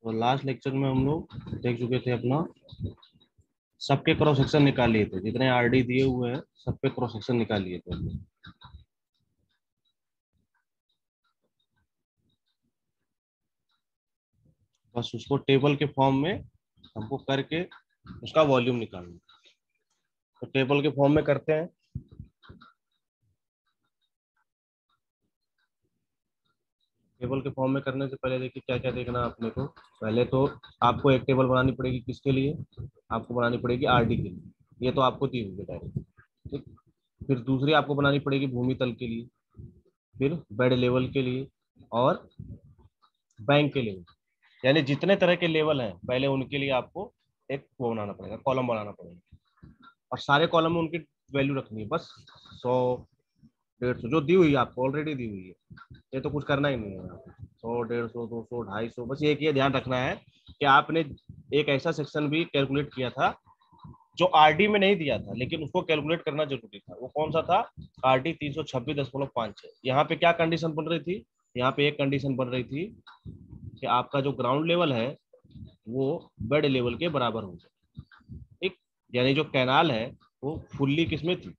तो last lecture में हम लोग देख चुके थे अपना सबके क्रॉस सेक्शन निकाल लिए थे, जितने आरडी दिए हुए हैं सबके क्रॉस सेक्शन निकाल लिए थे हमने। बस उसको टेबल के फॉर्म में हमको करके उसका वॉल्यूम निकालना। तो टेबल के फॉर्म में करते हैं। टेबल के फॉर्म में करने से पहले देखिए क्या क्या देखना है अपने को। पहले तो आपको एक टेबल बनानी पड़ेगी, किसके लिए? आपको बनानी पड़ेगी आरडी के लिए, ये तो आपको दी हुई है डायरेक्ट। ठीक। फिर दूसरी आपको बनानी पड़ेगी भूमि तल के लिए, फिर बेड लेवल के लिए और बैंक के लिए। यानी जितने तरह के लेवल हैं पहले उनके लिए आपको एक वो बनाना पड़ेगा, कॉलम बनाना पड़ेगा। और सारे कॉलम में उनकी वैल्यू रखनी है बस। 100, 150 जो दी हुई है आपको, ऑलरेडी दी हुई है, ये तो कुछ करना ही नहीं है। 100, 150, 200, 250, बस एक ये ध्यान रखना है कि आपने एक ऐसा सेक्शन भी कैलकुलेट किया था जो आरडी में नहीं दिया था, लेकिन उसको कैलकुलेट करना जरूरी था। वो कौन सा था? आरडी 326.56। यहाँ पे क्या कंडीशन बन रही थी? यहाँ पे एक कंडीशन बन रही थी कि आपका जो ग्राउंड लेवल है वो बेड लेवल के बराबर हो जाए। ठीक। यानी जो कैनाल है वो फुल्ली किसमें थी?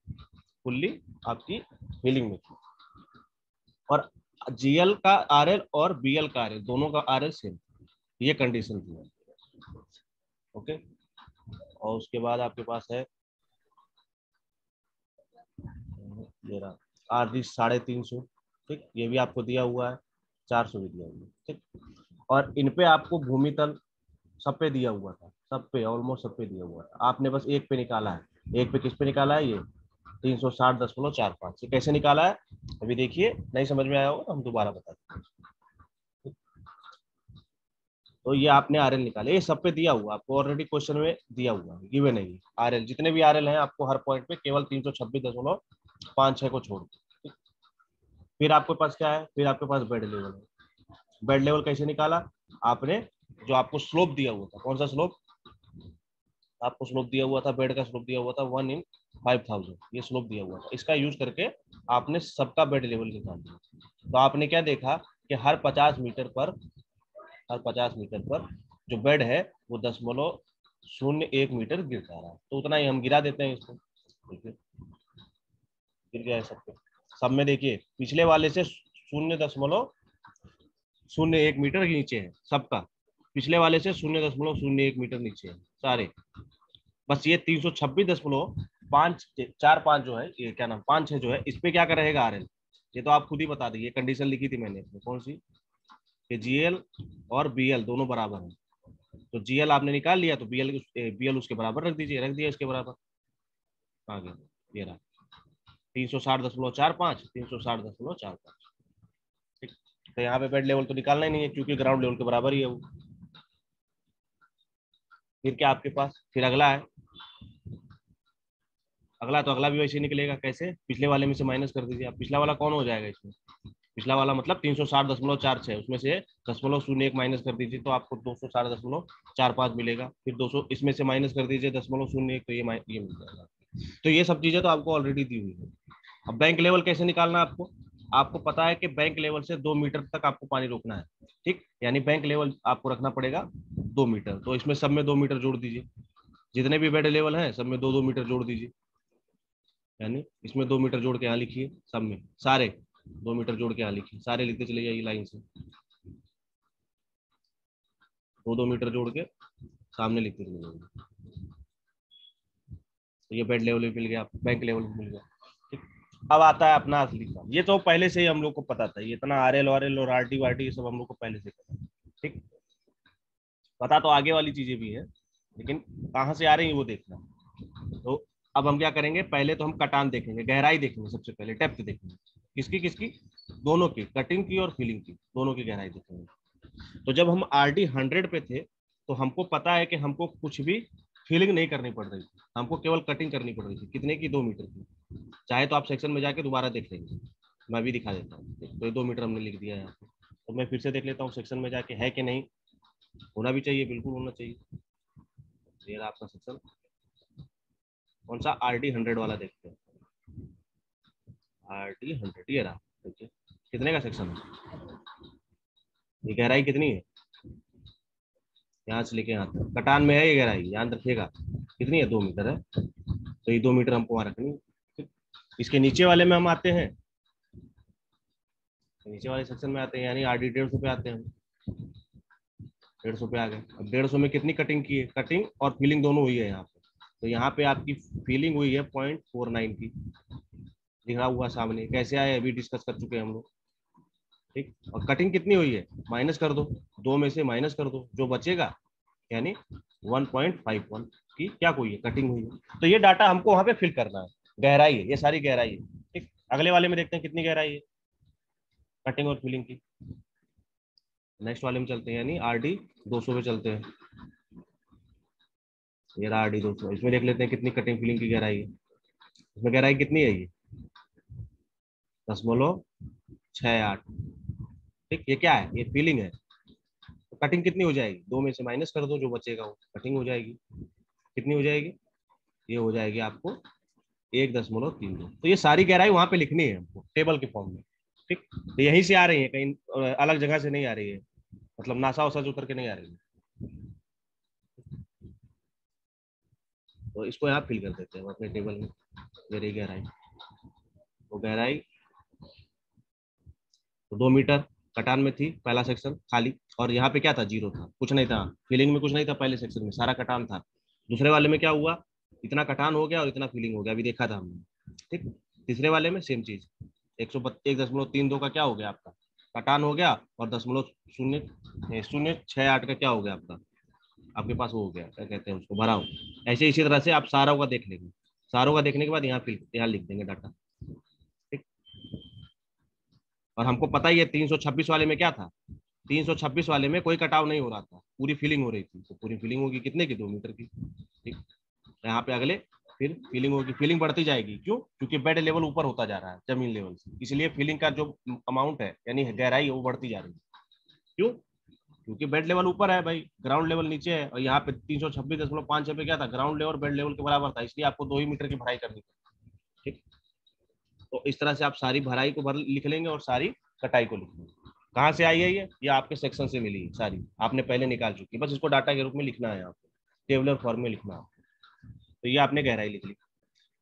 फुल्ली आपकी फिलिंग में थी। और जीएल का आरएल और बीएल का आरएल दोनों का आरएल सेम, ये कंडीशन थी। ओके। और उसके बाद आपके पास है ये रहा आरडी 350। ठीक, ये भी आपको दिया हुआ है। 400 भी दिया हुआ है। ठीक। और इन पे आपको भूमि तल सब पे दिया हुआ था, सब पे, ऑलमोस्ट सब पे दिया हुआ था। आपने बस एक पे निकाला है। एक पे किस पे निकाला है? ये 360.45। ये कैसे निकाला है अभी देखिए, नहीं समझ में आया होगा हम दोबारा बताते हैं। तो ये आपने आरएल निकाले, ये सब पे दिया हुआ आपको, ऑलरेडी क्वेश्चन में दिया हुआ है, गिवन है ये आरएल। जितने भी आरएल हैं आपको हर पॉइंट पे केवल 326.56 को छोड़ दो। फिर आपके पास क्या है? फिर आपके पास बेड लेवल है। बेड लेवल कैसे निकाला आपने? जो आपको स्लोप दिया हुआ था, कौन सा स्लोप आपको स्लोप दिया हुआ था? बेड का स्लोप दिया हुआ था 1/5000, ये स्लोप दिया हुआ था। इसका यूज करके आपने सबका बेड लेवल निकाल दिया। तो आपने क्या देखा कि हर 50 मीटर पर जो बेड है वो 0.01 मीटर गिरता रहा। तो उतना ही हम गिरा देते हैं इसको। देखिए गिर गया है सब पे। सब में देखिए पिछले वाले से 0.01 मीटर नीचे है सबका। पिछले वाले से 0.01 मीटर नीचे है सारे। बस ये 326.545 जो है, ये क्या नाम 5 6 जो है, इस पे क्या का रहेगा आरएल? ये तो आप खुद ही बता दीजिए, कंडीशन लिखी थी मैंने इसमें। कौन सी? कि जीएल और बीएल दोनों बराबर है। तो जीएल आपने निकाल लिया तो बीएल उसके बराबर रख दीजिए, रख दिया इसके बराबर। आ गया ये रहा 360.45, 360.45। ठीक। तो यहाँ पे बेड लेवल तो निकालना ही नहीं है क्योंकि ग्राउंड लेवल के बराबर ही है वो। फिर क्या आपके पास? फिर अगला है। अगला तो अगला भी वैसे निकलेगा। कैसे? पिछले वाले में से माइनस कर दीजिए आप। पिछला वाला कौन हो जाएगा इसमें? पिछला वाला मतलब 360.46, उसमें से 0.01 माइनस कर दीजिए तो आपको 260.45 मिलेगा। फिर 200 इसमें से माइनस कर दीजिए 0.01, तो ये मिल जाएगा। तो ये सब चीजें तो आपको ऑलरेडी दी हुई है। अब बैंक लेवल कैसे निकालना है आपको? आपको पता है कि बैंक लेवल से 2 मीटर तक आपको पानी रोकना है। ठीक। यानी बैंक लेवल आपको रखना पड़ेगा 2 मीटर। तो इसमें सब में 2 मीटर जोड़ दीजिए। जितने भी बेड लेवल है सब में 2 2 मीटर जोड़ दीजिए। यानी इसमें 2 मीटर जोड़ के यहाँ लिखिए, सब में सारे 2 मीटर जोड़ के यहाँ लिखिए, सारे लिखते चले जाइए लाइन से। 2 2 मीटर जोड़ के सामने लिखते चले जाइए। तो ये बेड लेवल भी मिल गया, बैंक लेवल भी मिल गया। ठीक। अब आता है अपना असली काम। ये तो पहले से ही हम लोग को पता था, ये इतना आरएल वारएल और आरटी वारटी ये सब हम लोग को पहले से पता। ठीक। पता तो आगे वाली चीजें भी है, लेकिन कहाँ से आ रही है वो देखना। तो अब हम क्या करेंगे? पहले तो हम कटान देखेंगे, गहराई देखेंगे, सबसे पहले डेप्थ देखेंगे। किसकी किसकी? दोनों की, कटिंग की और फिलिंग की, दोनों की गहराई देखेंगे। तो जब हम आरडी 100 पे थे तो हमको पता है कि हमको कुछ भी फिलिंग नहीं करनी पड़ रही थी, हमको केवल कटिंग करनी पड़ रही थी। कितने की? 2 मीटर की। चाहे तो आप सेक्शन में जाके दोबारा देख लेंगे, मैं भी दिखा देता हूँ। तो 2 मीटर हमने लिख दिया है यहाँ पे। तो मैं फिर से देख लेता हूँ सेक्शन में जाके है कि नहीं। होना भी चाहिए, बिल्कुल होना चाहिए। ये रहा आपका सेक्शन। कौन सा? आरडी 100 वाला देखते हैं। आरडी 100 ये रहा। देखिए कितने का सेक्शन है, ये गहराई कितनी है? यहाँ से लेके यहाँ तक कटान में है ये गहराई, ध्यान रखिएगा। कितनी है? 2 मीटर है, तो ये 2 मीटर हमको वहाँ रखनी है। ठीक? इसके नीचे वाले में हम आते हैं, नीचे वाले सेक्शन में आते हैं, यानी आरडी 150 पे आते हैं हम। 150 पे आ गए। अब 150 में कितनी कटिंग की है? कटिंग और फिलिंग दोनों हुई है यहाँ पे। तो यहाँ पे आपकी फिलिंग हुई है 0.49 की, लिखा हुआ सामने। कैसे आए अभी डिस्कस कर चुके हैं हम लोग। ठीक, और कटिंग कितनी हुई है? माइनस कर दो, 2 में से माइनस कर दो, जो बचेगा यानी 1.51 की क्या हुई है? कटिंग हुई है। तो ये डाटा हमको वहां पे फिल करना है। गहराई है, ये सारी गहराई है। ठीक, अगले वाले में देखते हैं कितनी गहराई है कटिंग और फिलिंग की। नेक्स्ट वाले में चलते हैं, यानी आरडी 200 पे चलते हैं। ये रहा आरडी 200, इसमें देख लेते हैं कितनी कटिंग फिलिंग की गहराई है। इसमें गहराई कितनी है? ये 0.68। ठीक, ये क्या है? ये फिलिंग है। तो कटिंग कितनी हो जाएगी? 2 में से माइनस कर दो, जो बचेगा वो कटिंग हो जाएगी। कितनी हो जाएगी? ये हो जाएगी आपको 1.32। तो ये सारी गहराई वहां पे लिखनी है हमको टेबल के फॉर्म में। ठीक, तो यहीं से आ रही है, कहीं अलग जगह से नहीं आ रही है, मतलब नासा वसा से उतर के नहीं आ रही है। तो इसको यहाँ फिल कर देते हैं अपने टेबल में। ये रही गहराई, तो गहराई तो 2 मीटर कटान में थी, पहला सेक्शन खाली। और यहाँ पे क्या था? जीरो था, कुछ नहीं था। फिलिंग में कुछ नहीं था, पहले सेक्शन में सारा कटान था। दूसरे वाले में क्या हुआ? इतना कटान हो गया और इतना फिलिंग हो गया, अभी देखा था हमने। ठीक, तीसरे वाले में सेम चीज, 101.32 का क्या हो गया आपका? कटान हो गया, और 0.008 का क्या हो गया आपका? आपके पास वो हो गया, क्या कहते हैं उसको, भराव। ऐसे इसी तरह से आप सारों का देख लेंगे। सारों का देखने के बाद यहाँ लिख देंगे डाटा। ठीक, और हमको पता ही है 326 वाले में क्या था? 326 वाले में कोई कटाव नहीं हो रहा था, पूरी फिलिंग हो रही थी। तो पूरी फिलिंग होगी कितने की? 2 मीटर की। ठीक, यहाँ पे अगले फिर फिलिंग होगी, फिलिंग बढ़ती जाएगी। क्यों? क्योंकि बेड लेवल ऊपर होता जा रहा है जमीन लेवल से, इसलिए फिलिंग का जो अमाउंट है यानी गहराई है वो बढ़ती जा रही है। क्यों? क्योंकि बेड लेवल ऊपर है भाई, ग्राउंड लेवल नीचे है। और यहाँ पे 326.56 पे क्या था? ग्राउंड लेवल बेड लेवल के बराबर था, इसलिए आपको 2 ही मीटर की भराई करनी थी। ठीक, तो इस तरह से आप सारी भराई को भर लिख लेंगे और सारी कटाई को लिख लेंगे। कहाँ से आई है ये आपके सेक्शन से मिली है, सारी आपने पहले निकाल चुकी है। बस इसको डाटा के रूप में लिखना है आपको, टेबलर फॉर्म में लिखना है। तो ये आपने गहराई लिख ली।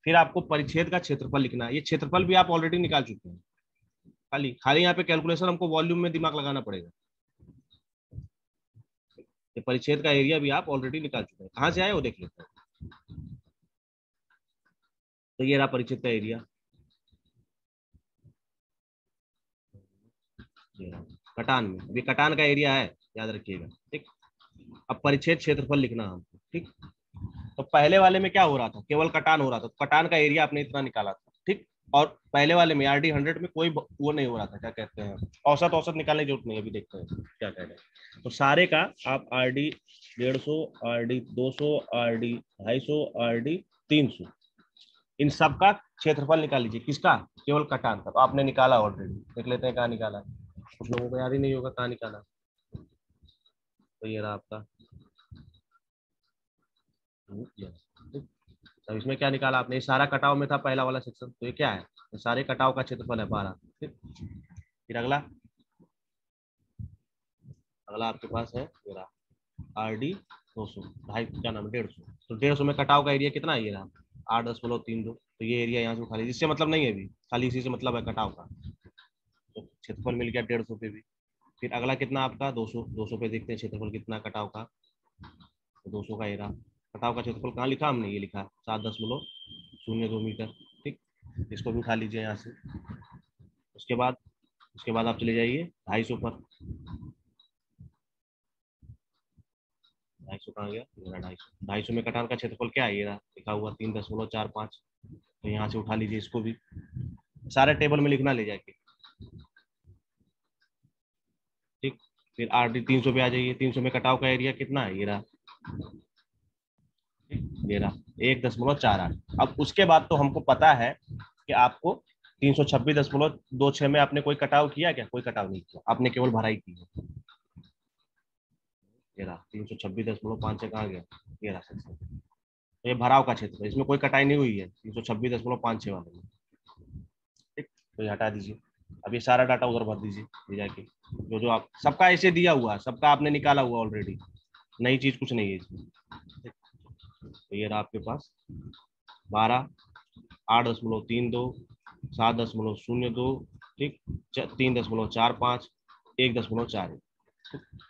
फिर आपको परिच्छेद का क्षेत्रफल लिखना है। ये क्षेत्रफल भी आप ऑलरेडी निकाल चुके हैं। खाली खाली यहाँ पे कैलकुलेशन हमको वॉल्यूम में दिमाग लगाना पड़ेगा। ये परिच्छेद का एरिया भी आप ऑलरेडी निकाल चुके हैं। कहाँ से आए वो देख लेते हैं। तो ये रहा परिच्छेद का एरिया, कटान में। अभी कटान का एरिया है, याद रखिएगा। ठीक, अब परिच्छेद क्षेत्रफल लिखना है हमको। ठीक, तो पहले वाले में क्या हो रहा था? केवल कटान हो रहा था, तो कटान का एरिया आपने इतना निकाला था। ठीक, और पहले वाले में आरडी 100 में कोई वो नहीं हो रहा था, क्या कहते हैं, औसत औसत निकालने की जरूरत नहीं। अभी देखते हैं क्या कह रहे हैं। तो सारे का आप आरडी 150, आरडी 200, आरडी 250, आरडी 300, इन सब का क्षेत्रफल निकाल लीजिए। किसका? केवल कटान का। तो आपने निकाला ऑलरेडी, देख लेते हैं कहाँ निकाला। कुछ लोगों को याद ही नहीं होगा कहाँ निकाला। तो ये रहा आपका। अब इसमें क्या निकाला आपने? सारा कटाव में था पहला वाला सेक्शन, तो ये क्या है? ये सारे कटाव का क्षेत्रफल है 12। ठीक, फिर अगला, अगला आपके पास है मेरा आरडी 200, ढाई क्या नाम है, 150। तो 150 में कटाव का एरिया कितना है? ये रहा 8.32। तो ये एरिया यहाँ से उठा लीजिए, इससे मतलब नहीं है अभी, खाली इसी से मतलब है कटाव का। तो क्षेत्रफल मिल गया 150 पे भी। फिर अगला कितना आपका? 200। 200 पे देखते हैं क्षेत्रफल कितना कटाव का। तो 200 का एरा, कटाव का क्षेत्रफल कहाँ लिखा हमने? ये लिखा 7.02 मीटर। ठीक, इसको भी उठा लीजिए यहाँ से। उसके बाद आप चले जाइए 250 पर। 250 कहाँ गया? 250 में कटान का क्षेत्रफल क्या है? ये रहा लिखा हुआ 3.45। तो यहाँ से उठा लीजिए इसको भी, सारे टेबल में लिखना ले जाके। ठीक, फिर आरडी 300 पे आ जाइए। 300 में कटाव का एरिया कितना है? ये रहा, ये रहा 1.48। अब उसके बाद तो हमको पता है कि आपको 326.26 में आपने कोई कटाव किया क्या? कोई कटाव नहीं किया, आपने केवल भराई की है। ये रहा 326.56 कहाँ गया? ये रहा सेक्शन। तो ये भराव का क्षेत्र है, इसमें कोई कटाई नहीं हुई है 326.56 वाले में। ठीक, तो ये हटा दीजिए। अब ये सारा डाटा उधर भर दीजिए ले जाके। जो जो आप सबका ऐसे दिया हुआ है, सबका आपने निकाला हुआ ऑलरेडी। नई चीज कुछ नहीं है इसमें। तो ये रहा आपके पास 12, 8.32, 7.02, ठीक, 3.45, 1.41।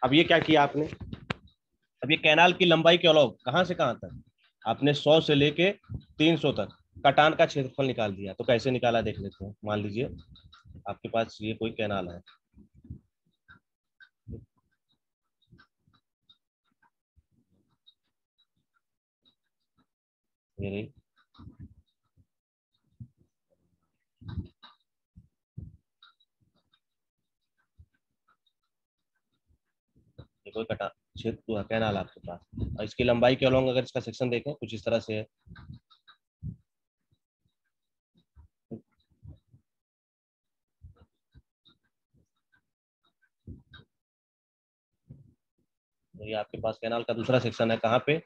अब ये क्या किया आपने, अब ये कैनाल की लंबाई के अलावा कहाँ से कहाँ तक आपने 100 से लेके 300 तक कटान का क्षेत्रफल निकाल दिया। तो कैसे निकाला देख लेते हैं। मान लीजिए आपके पास ये कोई कैनाल है, ये रही, ये कोई कटा क्षेत्र कैनाल आपके पास, और इसकी लंबाई के अलॉन्ग अगर इसका सेक्शन देखें कुछ इस तरह से है। तो ये आपके पास कैनाल का दूसरा सेक्शन है, कहाँ पे,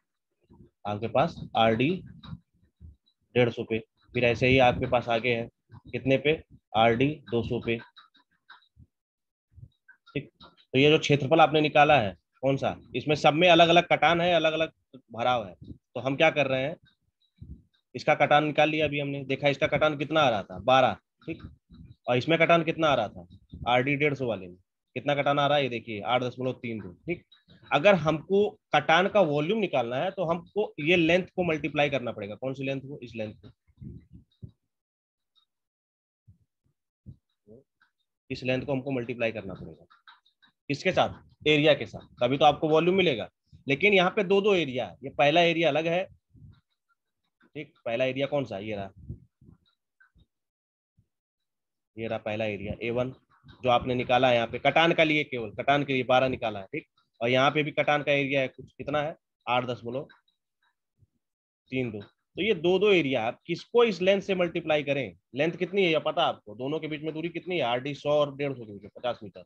आपके पास RD 150 पे। फिर ऐसे ही आपके पास आगे है कितने पे, RD 200 पे, ठीक। तो ये जो क्षेत्रफल आपने निकाला है कौन सा, इसमें सब में अलग अलग कटान है, अलग अलग भराव है। तो हम क्या कर रहे हैं, इसका कटान निकाल लिया, अभी हमने देखा इसका कटान कितना आ रहा था 12, ठीक, और इसमें कटान कितना आ रहा था RD 150 वाले में, कितना कटान आ रहा है ये देखिए 8.32, ठीक। अगर हमको कटान का वॉल्यूम निकालना है तो हमको ये लेंथ को मल्टीप्लाई करना पड़ेगा, कौन सी लेंथ को, इस लेंथ को, इस लेंथ को हमको मल्टीप्लाई करना पड़ेगा, किसके साथ, एरिया के साथ, तभी तो आपको वॉल्यूम मिलेगा। लेकिन यहाँ पे दो दो एरिया है, ये पहला एरिया अलग है, ठीक, पहला एरिया कौन सा, ये रहा, ये रहा पहला एरिया A1 जो आपने निकाला है यहाँ पे कटान का लिए, केवल कटान के लिए 12 निकाला है, ठीक। और यहाँ पे भी कटान का एरिया है कुछ, कितना है 8.32। तो ये दो दो एरिया आप किसको इस लेंथ से मल्टीप्लाई करें, लेंथ कितनी है ये पता है आपको, दोनों के बीच में दूरी कितनी है, RD 100 और 150 के बीच में 50 मीटर,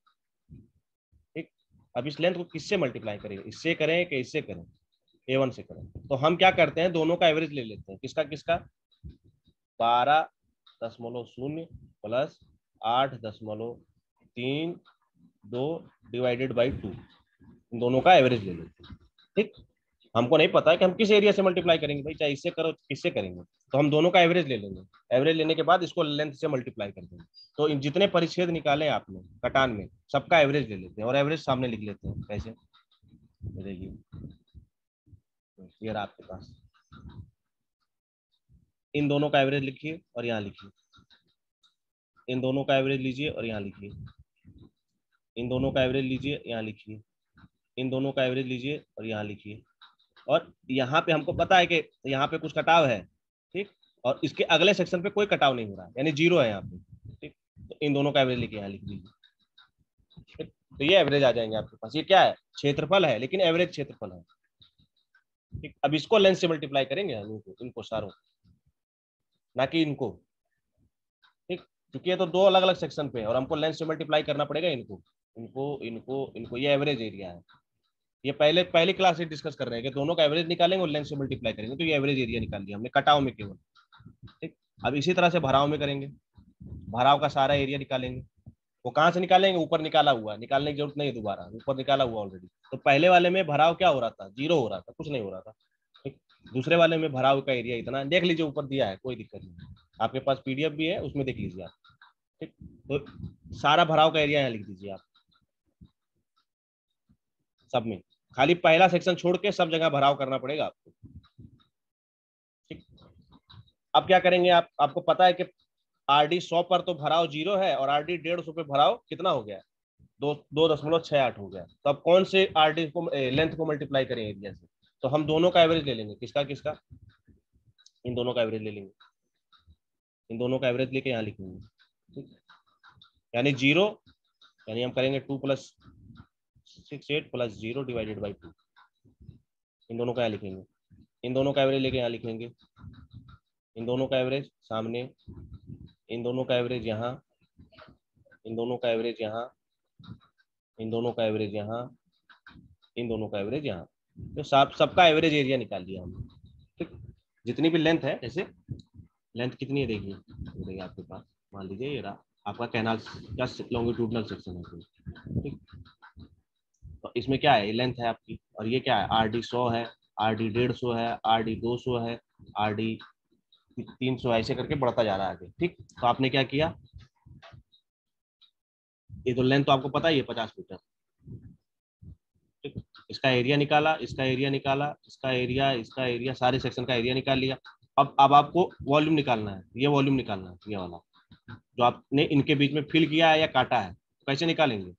ठीक। अब इस लेंथ को किससे मल्टीप्लाई करें, इससे करें कि इससे करें, A1 से करें। तो हम क्या करते हैं, दोनों का एवरेज ले लेते हैं, किसका किसका, 12.0 प्लस 8.32 डिवाइडेड बाई 2, इन दोनों का एवरेज ले लेते हैं, ठीक। हमको नहीं पता है कि हम किस एरिया से मल्टीप्लाई करेंगे भाई, चाहे इससे करो किससे करेंगे, तो हम दोनों का एवरेज ले लेंगे। एवरेज लेने के बाद इसको लेंथ से मल्टीप्लाई कर देंगे। तो इन जितने परिच्छेद निकाले आपने कटान में सबका एवरेज ले लेते हैं और एवरेज सामने लिख लेते हैं, कैसे, देखिए ये रहा आपके पास, इन दोनों का एवरेज लिखिए और यहाँ लिखिए, इन दोनों का एवरेज लीजिए और यहाँ लिखिए, इन दोनों का एवरेज लीजिए यहाँ लिखिए, इन दोनों का एवरेज लीजिए और यहाँ लिखिए। और यहाँ पे हमको पता है कि यहाँ पे कुछ कटाव है, ठीक, और इसके अगले सेक्शन पे कोई कटाव नहीं हो रहा है, यानी जीरो है यहाँ पे, ठीक। तो इन दोनों का एवरेज लेके यहाँ लिख दीजिए, ठीक। तो ये एवरेज आ जाएंगे आपके पास। ये क्या है, क्षेत्रफल है, लेकिन एवरेज क्षेत्रफल है, ठीक। अब इसको लेंथ से मल्टीप्लाई करेंगे हम, इनको सारों, ना कि इनको, ठीक, क्योंकि ये तो दो अलग अलग सेक्शन पे है और हमको लेंथ से मल्टीप्लाई करना पड़ेगा इनको, इनको। ये एवरेज एरिया है, ये पहले पहली क्लास से डिस्कस कर रहे हैं कि दोनों का एवरेज निकालेंगे और लेंथ से मल्टीप्लाई करेंगे, तो ये एवरेज एरिया निकाल लिया हमने कटाव में केवल, ठीक। अब इसी तरह से भराव में करेंगे, भराव का सारा एरिया निकालेंगे। वो कहाँ से निकालेंगे, ऊपर निकाला हुआ, निकालने की जरूरत नहीं है दोबारा, ऊपर निकाला हुआ ऑलरेडी। तो पहले वाले में भराव क्या हो रहा था, जीरो हो रहा था, कुछ नहीं हो रहा था, ठीक। दूसरे वाले में भराव का एरिया इतना, देख लीजिए ऊपर दिया है, कोई दिक्कत नहीं, आपके पास PDF भी है उसमें देख लीजिए आप, ठीक। तो सारा भराव का एरिया यहाँ लिख दीजिए आप, सब में, खाली पहला सेक्शन छोड़ के सब जगह भराव करना पड़ेगा आपको, ठीक। अब क्या करेंगे आप, आपको पता है कि RD 100 पर तो भराव जीरो है और RD 150 पे भराव कितना हो गया, 2.68 हो गया। तो अब कौन से RD को लेंथ को मल्टीप्लाई करें एरिया से, तो हम दोनों का एवरेज ले लेंगे, किसका किसका, इन दोनों का एवरेज ले लेंगे, इन दोनों का एवरेज लेके यहाँ लिखेंगे, ठीक। यानी जीरो, यानी हम करेंगे 2+68 प्लस 0 डिवाइडेड बाई 2, इन दोनों का यहाँ लिखेंगे, इन दोनों का एवरेज लेके यहाँ लिखेंगे, इन दोनों का एवरेज सामने, इन दोनों का एवरेज यहाँ, इन दोनों का एवरेज यहाँ, इन दोनों का एवरेज यहाँ, इन दोनों का एवरेज यहाँ। तो सबका एवरेज एरिया निकाल दिया हमने, ठीक। जितनी भी लेंथ है, जैसे लेंथ कितनी है देखिए आपके पास, मान लीजिए ये रहा आपका कैनाल का लॉन्गिट्यूडनल सेक्शन है, ठीक। तो इसमें क्या है, लेंथ है आपकी और ये क्या है, RD 100 है, RD 150 है, RD 200 है, RD 300, ऐसे करके बढ़ता जा रहा है आगे। ठीक, तो आपने क्या किया, ये तो लेंथ तो आपको पता ही है 50 मीटर। ठीक, इसका एरिया निकाला, इसका एरिया निकाला, इसका एरिया, सारे सेक्शन का एरिया निकाल लिया। अब आपको वॉल्यूम निकालना है, ये वॉल्यूम निकालना है, ये वाला जो आपने इनके बीच में फिल किया है या काटा है। कैसे निकालेंगे,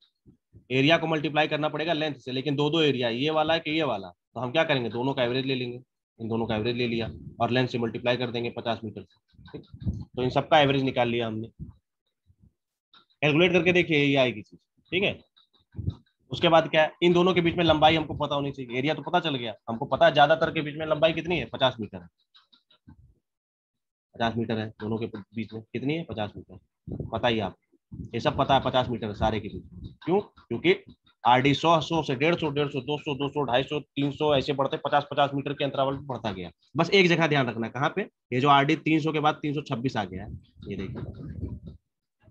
एरिया को मल्टीप्लाई करना पड़ेगा लेंथ से, लेकिन दो दो एरिया, ये वाला है कि ये वाला, तो हम क्या करेंगे, दोनों का एवरेज ले लेंगे। इन दोनों का एवरेज ले लिया और लेंथ से मल्टीप्लाई कर देंगे 50 मीटर से। ठीक, तो इन सबका एवरेज निकाल लिया हमने। कैलकुलेट करके देखिए, ये आएगी चीज। ठीक है, उसके बाद क्या है, इन दोनों के बीच में लंबाई हमको पता होनी चाहिए। एरिया तो पता चल गया हमको, पता है ज्यादातर के बीच में लंबाई कितनी है, 50 मीटर है। 50 मीटर है दोनों के बीच में, कितनी है, 50 मीटर। पता ही आप, ये सब पता है, 50 मीटर है सारे के बीच में। क्यों, क्योंकि RD 100, 100 से 150, 150, 200, 200, 250, 300, ऐसे बढ़ते 50-50 मीटर के अंतरावल में बढ़ता गया। बस एक जगह ध्यान रखना, कहाँ पे, ये जो RD 300 के बाद 326 आ गया है, ये देखिए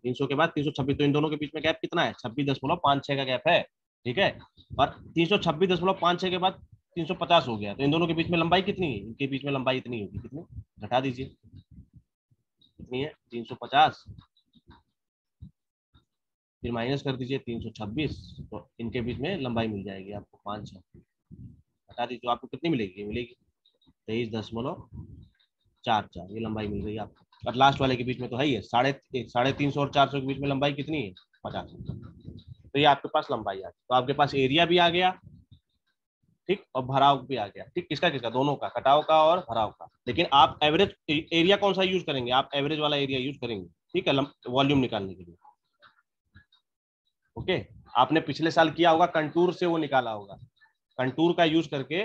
300 के बाद 326, तो इन दोनों के बीच में गैप कितना है, 26.56 का गैप है। ठीक है, और 326.56 के बाद 350 हो गया, तो इन दोनों के बीच में लंबाई कितनी है, इनके बीच में लंबाई इतनी होगी, कितनी, घटा दीजिए, कितनी है, 350, फिर माइनस कर दीजिए 326, तो इनके बीच में लंबाई मिल जाएगी आपको 500। घटा दीजिए, तो आपको कितनी मिलेगी, ये मिलेगी 23.44, ये लंबाई मिल गई आपको। और लास्ट वाले के बीच में तो है ही है, 350 और 400 के बीच में लंबाई कितनी है, 50। तो ये आपके पास लंबाई आ गई, तो आपके पास एरिया भी आ गया, ठीक, और भराव भी आ गया। ठीक, किसका किसका, दोनों का, कटाव का और भराव का। लेकिन आप एवरेज एरिया कौन सा यूज करेंगे, आप एवरेज वाला एरिया यूज करेंगे। ठीक है, वॉल्यूम निकालने के लिए। ओके, आपने पिछले साल किया होगा, कंटूर से वो निकाला होगा, कंटूर का यूज करके,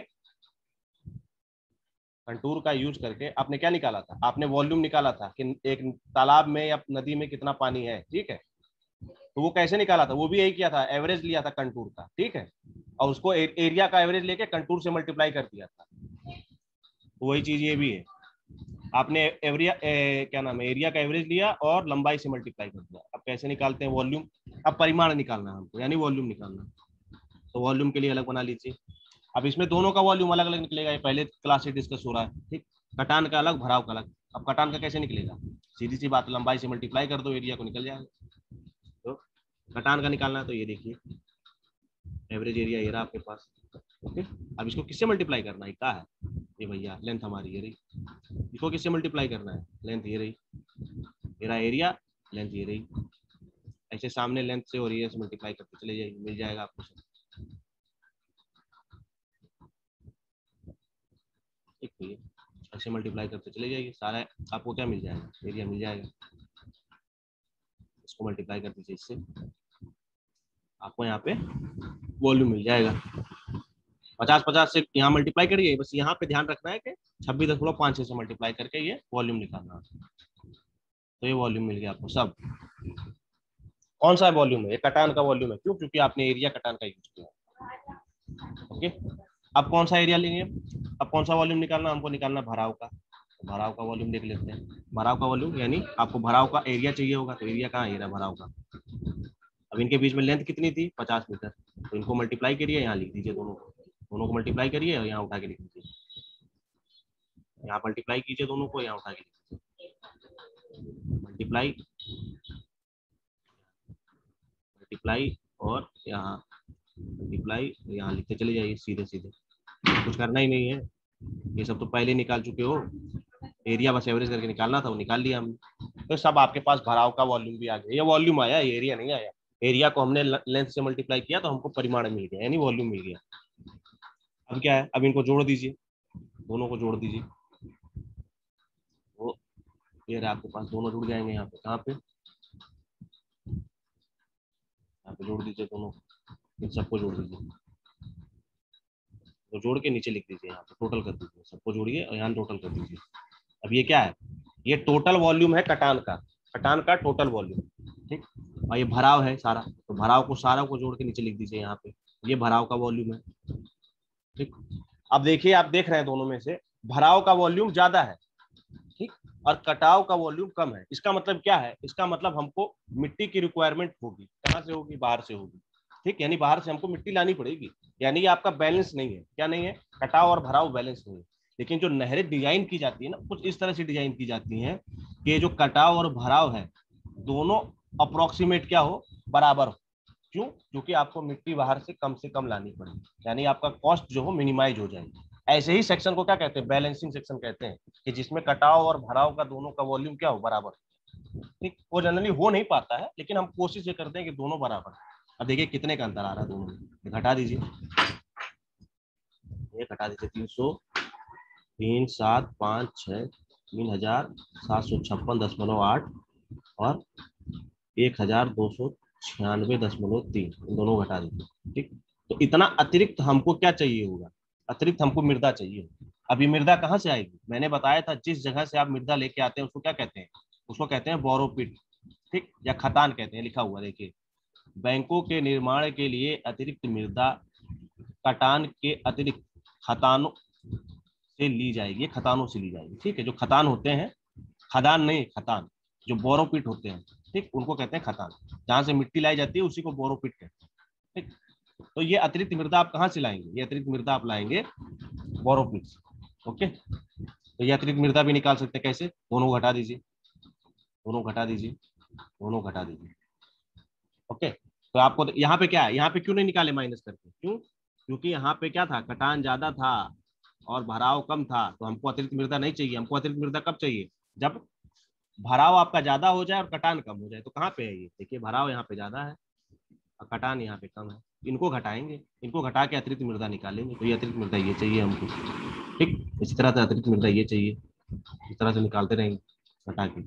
कंटूर का यूज करके आपने क्या निकाला था, आपने वॉल्यूम निकाला था कि एक तालाब में या नदी में कितना पानी है। ठीक है, तो वो कैसे निकाला था, वो भी यही किया था, एवरेज लिया था कंटूर का। ठीक है, और उसको एरिया का एवरेज लेके कंटूर से मल्टीप्लाई कर दिया था। तो वही चीज ये भी है, आपने एवरिया क्या नाम है, एरिया का एवरेज लिया और लंबाई से मल्टीप्लाई कर दिया। अब कैसे निकालते हैं वॉल्यूम, अब परिमाण निकालना है हमको, यानी वॉल्यूम निकालना। तो वॉल्यूम के लिए अलग बना लीजिए। अब इसमें दोनों का वॉल्यूम अलग अलग निकलेगा, ये पहले क्लास से डिस्कस हो रहा है। ठीक, कटान का अलग, भराव का अलग। अब कटान का कैसे निकलेगा, सीधी सी बात, लंबाई से मल्टीप्लाई कर दो, एरिया को निकल जाएगा। तो कटान का निकालना है, तो ये देखिए एवरेज एरिया ये रहा आपके पास। ओके, अब इसको किससे मल्टीप्लाई करना है, क्या है ये भैया, लेंथ हमारी ये रही, इसको किससे मल्टीप्लाई करना है, लेंथ ये रही, मेरा एरिया, लेंथ ये रही, ऐसे सामने लेंथ से और एरिया से मल्टीप्लाई करके चले जाइए, मिल जाएगा आपको सब। ठीक, तो ये ऐसे मल्टीप्लाई करते चले जाइए, सारा आपको क्या मिल जाएगा, एरिया मिल जाएगा। इसको मल्टीप्लाई कर दीजिए इससे, आपको यहाँ पे वॉल्यूम मिल जाएगा। 50-50 से यहाँ मल्टीप्लाई करिए, बस यहाँ पे ध्यान रखना है कि 26.56 से मल्टीप्लाई करके ये वॉल्यूम निकालना है। तो ये वॉल्यूम मिल गया आपको सब। कौन सा वॉल्यूम है, ये कटान का वॉल्यूम है। क्यों, क्योंकि आपने एरिया कटान का यूज किया। ओके, अब कौन सा एरिया लेंगे, अब कौन सा वॉल्यूम निकालना, हमको निकालना भराव का। तो भराव का वॉल्यूम देख लेते हैं, भराव का वॉल्यूम, यानी आपको भराव का एरिया चाहिए होगा, तो एरिया कहाँ है, भराव का। अब इनके बीच में लेंथ कितनी थी, 50 मीटर, तो इनको मल्टीप्लाई करिए, यहाँ लिख दीजिए, दोनों को मल्टीप्लाई करिए और यहाँ उठा के लिख दीजिए, यहाँ मल्टीप्लाई कीजिए दोनों को, यहाँ उठा के लिख दीजिए, मल्टीप्लाई, मल्टीप्लाई और यहाँ मल्टीप्लाई, यहाँ लिखते चले जाइए सीधे सीधे, कुछ करना ही नहीं है, ये सब तो पहले निकाल चुके हो। एरिया बस एवरेज करके निकालना था, वो निकाल लिया हमने। तो सब आपके पास भराव का वॉल्यूम भी आ गया, ये वॉल्यूम आया, ये एरिया नहीं आया। एरिया को हमने लेंथ से मल्टीप्लाई किया तो हमको परिमाण मिल गया, यानी वॉल्यूम मिल गया। अब क्या है, अब इनको जोड़ दीजिए, दोनों को जोड़ दीजिए, वो ये रहा आपके पास, दोनों जुड़ जाएंगे यहाँ पे, कहाँ पे, यहाँ पे जोड़ दीजिए दोनों, इन सबको जोड़ दीजिए, तो जोड़ के नीचे लिख दीजिए, यहाँ पे टोटल कर दीजिए, सबको जोड़िए और यहाँ टोटल कर दीजिए। अब ये क्या है, ये टोटल वॉल्यूम है कटान का, कटान का टोटल वॉल्यूम। ठीक, और ये भराव है सारा, तो भराव को सारा को जोड़ के नीचे लिख दीजिए यहाँ पे, ये भराव का वॉल्यूम है। ठीक, अब देखिए, आप देख रहे हैं दोनों में से भराव का वॉल्यूम ज्यादा है, ठीक, और कटाव का वॉल्यूम कम है। इसका मतलब क्या है, इसका मतलब हमको मिट्टी की रिक्वायरमेंट होगी, कहाँ से होगी, बाहर से होगी। ठीक, यानी बाहर से हमको मिट्टी लानी पड़ेगी। यानी ये आपका बैलेंस नहीं है। क्या नहीं है? कटाव और भराव बैलेंस नहीं है। लेकिन जो नहरें डिजाइन की जाती है ना, कुछ इस तरह से डिजाइन की जाती हैं कि जो कटाव और भराव है दोनों अप्रोक्सीमेट क्या हो, बराबर हो। क्यों? क्योंकि आपको मिट्टी बाहर से कम लानी पड़ेगी, यानी आपका कॉस्ट जो हो मिनिमाइज हो जाएगी। ऐसे ही सेक्शन को क्या कहते हैं? बैलेंसिंग सेक्शन कहते हैं, कि जिसमें कटाव और भराव का दोनों का वॉल्यूम क्या हो, बराबर। ठीक, वो जनरली हो नहीं पाता है, लेकिन हम कोशिश ये करते हैं कि दोनों बराबर। अब देखिए कितने का अंतर आ रहा है दोनों में, घटा दीजिए, ये घटा दीजिए। 300, 3, 7, 5, 6, 3756.8 और 1296.3, दोनों घटा दीजिए। ठीक, तो इतना अतिरिक्त हमको क्या चाहिए होगा? अतिरिक्त हमको मृदा चाहिए। अभी मृदा कहाँ से आएगी? मैंने बताया था, जिस जगह से आप मृदा लेके आते हैं उसको क्या कहते हैं? उसको कहते हैं बोरोपिट। ठीक, या खतान कहते हैं, लिखा हुआ देखिए। बैंकों के निर्माण के लिए अतिरिक्त मृदा कटान के अतिरिक्त खतानों से ली जाएगी, खतानों से ली जाएगी। ठीक है, जो खतान होते हैं, खदान नहीं, खतान, जो बोरोपिट होते हैं, ठीक, उनको कहते हैं खतान। जहां से मिट्टी लाई जाती है उसी को बोरोपिट कहते हैं। ठीक, तो ये अतिरिक्त मृदा आप कहाँ से लाएंगे? ये अतिरिक्त मृदा आप लाएंगे बोरोपिट से। ओके, तो ये अतिरिक्त मृदा भी निकाल सकते हैं। कैसे? दोनों घटा दीजिए, दोनों घटा दीजिए, दोनों घटा दीजिए। ओके, तो आपको यहाँ पे क्या है? यहाँ पे क्यों नहीं निकाले माइनस करके? क्यों? क्योंकि यहाँ पे क्या था, कटान ज्यादा था और भराव कम था, तो हमको अतिरिक्त मृदा नहीं चाहिए। हमको अतिरिक्त मृदा कब चाहिए? जब भराव आपका ज्यादा हो जाए और कटान कम हो जाए। तो कहाँ पे है ये? देखिए, भराव यहाँ पे ज्यादा है और कटान यहाँ पे कम है। इनको घटाएंगे, इनको घटा के अतिरिक्त मृदा निकालेंगे। तो ये अतिरिक्त मृदा ये चाहिए हमको। ठीक, इसी तरह से अतिरिक्त मृदा ये चाहिए, इस तरह से निकालते रहेंगे घटा के।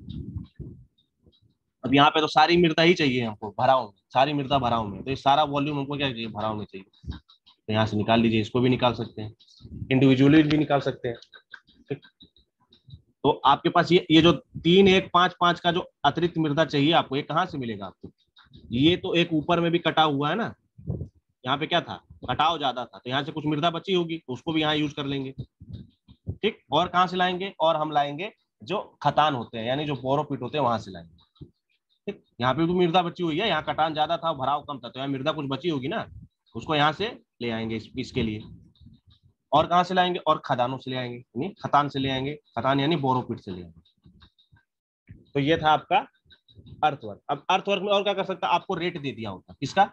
अब यहाँ पे तो सारी मृदा ही चाहिए हमको भराव में, सारी मृदा भराव में, तो ये सारा वॉल्यूम हमको क्या चाहिए? भराव में चाहिए। तो यहाँ से निकाल लीजिए, इसको भी निकाल सकते हैं, इंडिविजुअली भी निकाल सकते हैं। ठीक, तो आपके पास ये जो 3, 1, 5, 5 का जो अतिरिक्त मृदा चाहिए आपको, ये कहाँ से मिलेगा आपको? ये तो एक ऊपर में भी कटा हुआ है ना, यहाँ पे क्या था, कटाव ज्यादा था, तो यहाँ से कुछ मृदा बची होगी, तो उसको भी यहाँ यूज कर लेंगे। ठीक, और कहाँ से लाएंगे? और हम लाएंगे जो खतान होते हैं, यानी जो बोरोपिट होते हैं, वहां से लाएंगे। ठीक, यहाँ पे तो मृदा बची हुई है, यहाँ कटान ज्यादा था, भराव कम था, तो यहाँ मृदा कुछ बची होगी ना, उसको यहाँ से ले आएंगे इसके लिए। और कहाँ से लाएंगे? और खदानों से ले आएंगे, यानी खतान से ले आएंगे, खतान यानी बोरोपिट से ले आएंगे। तो ये था आपका अर्थवर्क। अब अर्थवर्क में और क्या कर सकता? आपको रेट दे दिया होता, किसका?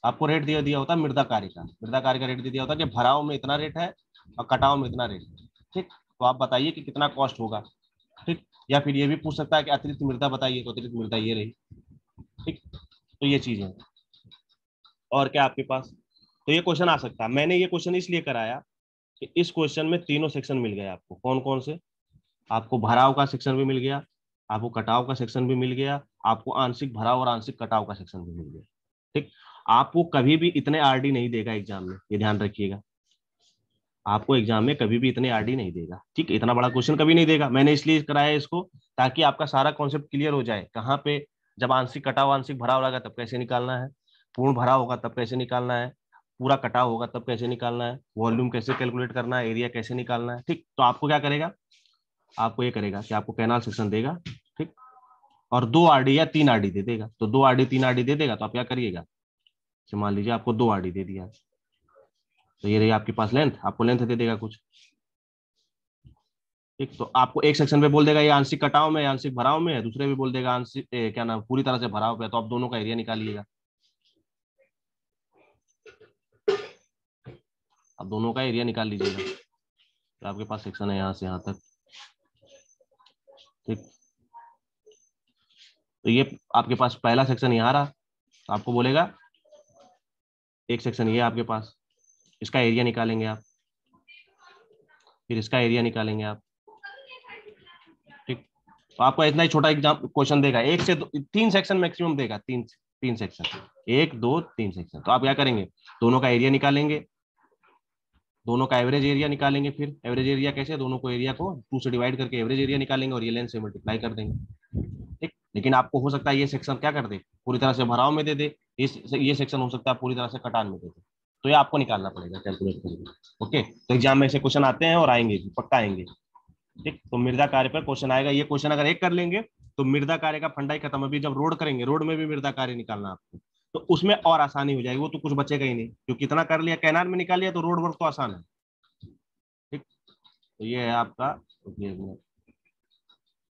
आपको रेट दिया दिया होता मृदा कार्य का। मृदा कार्य का रेट दे दिया होता कि भराव में इतना रेट है और कटाव में इतना रेट है। ठीक, तो आप बताइए कि कितना कॉस्ट होगा। ठीक, या फिर ये भी पूछ सकता है कि अतिरिक्त मृदा बताइए, तो अतिरिक्त मृदा ये रही। ठीक, तो ये चीज है। और क्या आपके पास? तो ये क्वेश्चन आ सकता है। मैंने ये क्वेश्चन इसलिए कराया कि इस क्वेश्चन में तीनों सेक्शन मिल गए आपको। कौन कौन से? आपको भराव का सेक्शन भी मिल गया, आपको कटाव का सेक्शन भी मिल गया, आपको आंशिक भराव और आंशिक कटाव का सेक्शन भी मिल गया। ठीक, आपको कभी भी इतने आरडी नहीं देगा एग्जाम में, ये ध्यान रखिएगा। आपको एग्जाम में कभी भी इतने आरडी नहीं देगा। ठीक, इतना बड़ा क्वेश्चन कभी नहीं देगा। मैंने इसलिए कराया इसको ताकि आपका सारा कॉन्सेप्ट क्लियर हो जाए। कहाँ पे जब आंशिक कटाव आंशिक भराव लगा तब कैसे निकालना है, पूर्ण भराव होगा तब कैसे निकालना है, पूरा कटाव होगा तब कैसे निकालना है, वॉल्यूम कैसे कैलकुलेट करना है, एरिया कैसे निकालना है। ठीक, तो आपको क्या करेगा? आपको ये करेगा कि आपको कैनाल सेक्शन देगा। ठीक, और 2 आरडी या 3 आरडी दे देगा। तो 2 आरडी 3 आरडी दे देगा तो आप क्या करिएगा कि मान लीजिए आपको 2 आरडी दे दिया, तो ये रही आपके पास लेंथ, आपको लेंथ दे देगा कुछ। ठीक, तो आपको एक सेक्शन पे बोल देगा ये आंशिक कटाव में, आंशिक भराव में है, दूसरे भी बोल देगा आंशिक क्या नाम पूरी तरह से भराव पे है, तो आप दोनों का एरिया निकालिएगा। आप दोनों का एरिया निकाल लीजिएगा। तो आपके पास सेक्शन है यहाँ से यहाँ तक। ठीक, तो ये आपके पास पहला सेक्शन यहाँ रहा। तो आपको बोलेगा एक सेक्शन ये आपके पास, इसका एरिया निकालेंगे आप, फिर इसका एरिया निकालेंगे आप। ठीक, तो आपको इतना ही छोटा एग्जाम क्वेश्चन देगा, 1 से 3 सेक्शन मैक्सिमम देगा, तीन तीन सेक्शन, 1, 2, 3 सेक्शन। तो आप क्या करेंगे? दोनों का एरिया निकालेंगे, दोनों का एवरेज एरिया निकालेंगे। फिर एवरेज एरिया कैसे? दोनों को एरिया को 2 से डिवाइड करके एवरेज एरिया निकालेंगे और ये लेंथ से मल्टीप्लाई कर देंगे। ठीक, लेकिन आपको हो सकता है ये सेक्शन क्या कर दे, पूरी तरह से भराव में दे दे, ये सेक्शन हो सकता है पूरी तरह से कटान में दे दे। तो ये आपको निकालना पड़ेगा कैलकुलेट करके। ओके, तो एग्जाम में ऐसे क्वेश्चन आते हैं और आएंगे भी, पक्का आएंगे। ठीक, तो मृदा कार्य पर क्वेश्चन आएगा। ये क्वेश्चन अगर एक कर लेंगे तो मृदा कार्य का फंडा ही खत्म। अभी जब रोड करेंगे, रोड में भी मृदा कार्य निकालना आपको। तो उसमें और आसानी हो जाएगी, वो तो कुछ बचेगा ही नहीं, क्योंकि इतना कर लिया, कैनार में निकाल लिया, तो रोड वर्क तो आसान है। ठीक, तो ये है आपका।